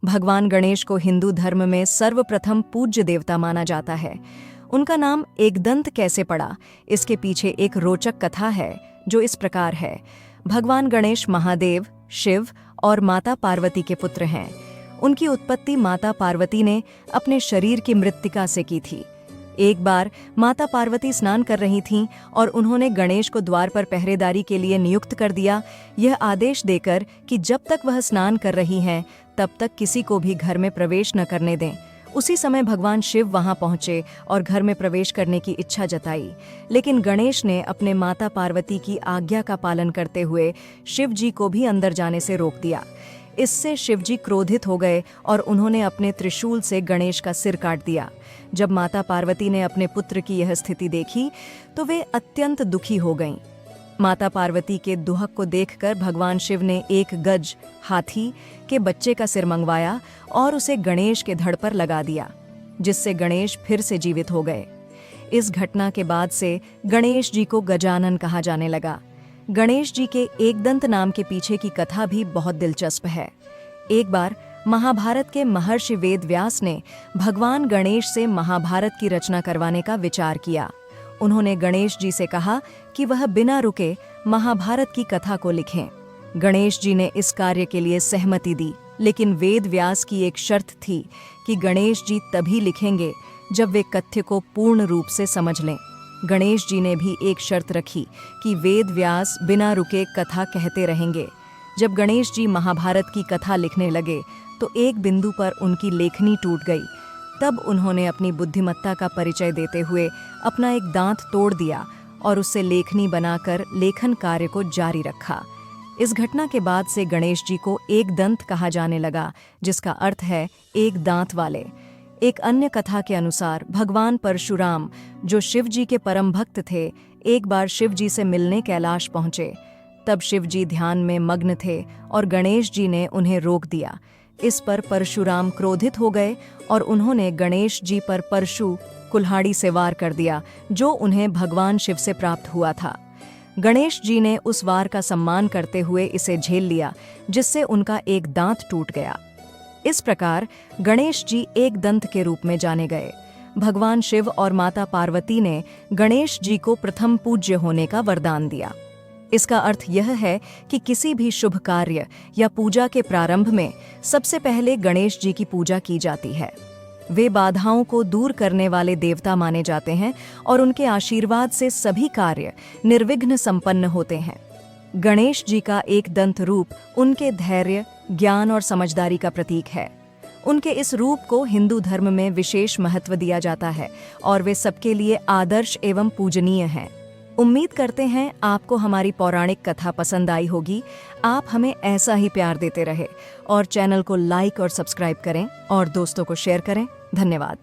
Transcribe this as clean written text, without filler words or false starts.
भगवान गणेश को हिंदू धर्म में सर्वप्रथम पूज्य देवता माना जाता है। उनका नाम एकदंत कैसे पड़ा, इसके पीछे एक रोचक कथा है जो इस प्रकार है। भगवान गणेश महादेव, शिव और माता पार्वती के पुत्र हैं। उनकी उत्पत्ति माता पार्वती ने अपने शरीर की मृत्तिका से की थी। एक बार माता पार्वती स्नान कर रही थीं और उन्होंने गणेश को द्वार पर पहरेदारी के लिए नियुक्त कर दिया, यह आदेश देकर कि जब तक वह स्नान कर रही हैं तब तक किसी को भी घर में प्रवेश न करने दें। उसी समय भगवान शिव वहां पहुंचे और घर में प्रवेश करने की इच्छा जताई, लेकिन गणेश ने अपने माता पार्वती की आज्ञा का पालन करते हुए शिव जी को भी अंदर जाने से रोक दिया। इससे शिवजी क्रोधित हो गए और उन्होंने अपने त्रिशूल से गणेश का सिर काट दिया। जब माता पार्वती ने अपने पुत्र की यह स्थिति देखी तो वे अत्यंत दुखी हो गईं। माता पार्वती के दुहक को देखकर भगवान शिव ने एक गज हाथी के बच्चे का सिर मंगवाया और उसे गणेश के धड़ पर लगा दिया, जिससे गणेश फिर से जीवित हो गए। इस घटना के बाद से गणेश जी को गजानन कहा जाने लगा। गणेश जी के एकदंत नाम के पीछे की कथा भी बहुत दिलचस्प है। एक बार महाभारत के महर्षि वेद व्यास ने भगवान गणेश से महाभारत की रचना करवाने का विचार किया। उन्होंने गणेश जी से कहा कि वह बिना रुके महाभारत की कथा को लिखें। गणेश जी ने इस कार्य के लिए सहमति दी, लेकिन वेद व्यास की एक शर्त थी कि गणेश जी तभी लिखेंगे जब वे कथ्य को पूर्ण रूप से समझ लें। गणेश जी ने भी एक शर्त रखी कि वेद व्यास बिना रुके कथा कहते रहेंगे। जब गणेश जी महाभारत की कथा लिखने लगे तो एक बिंदु पर उनकी लेखनी टूट गई। तब उन्होंने अपनी बुद्धिमत्ता का परिचय देते हुए अपना एक दांत तोड़ दिया और उससे लेखनी बनाकर लेखन कार्य को जारी रखा। इस घटना के बाद से गणेश जी को एकदंत कहा जाने लगा, जिसका अर्थ है एक दांत वाले। एक अन्य कथा के अनुसार भगवान परशुराम, जो शिव जी के परम भक्त थे, एक बार शिव जी से मिलने कैलाश पहुंचे। तब शिव जी ध्यान में मग्न थे और गणेश जी ने उन्हें रोक दिया। इस पर परशुराम क्रोधित हो गए और उन्होंने गणेश जी पर परशु कुल्हाड़ी से वार कर दिया, जो उन्हें भगवान शिव से प्राप्त हुआ था। गणेश जी ने उस वार का सम्मान करते हुए इसे झेल लिया, जिससे उनका एक दांत टूट गया। इस प्रकार गणेश जी एक दंत के रूप में जाने गए। भगवान शिव और माता पार्वती ने गणेश जी को प्रथम पूज्य होने का वरदान दिया। इसका अर्थ यह है कि किसी भी शुभ कार्य या पूजा के प्रारंभ में सबसे पहले गणेश जी की पूजा की जाती है। वे बाधाओं को दूर करने वाले देवता माने जाते हैं और उनके आशीर्वाद से सभी कार्य निर्विघ्न संपन्न होते हैं। गणेश जी का एक दंत रूप उनके धैर्य, ज्ञान और समझदारी का प्रतीक है। उनके इस रूप को हिंदू धर्म में विशेष महत्व दिया जाता है और वे सबके लिए आदर्श एवं पूजनीय हैं। उम्मीद करते हैं आपको हमारी पौराणिक कथा पसंद आई होगी। आप हमें ऐसा ही प्यार देते रहे और चैनल को लाइक और सब्सक्राइब करें और दोस्तों को शेयर करें। धन्यवाद।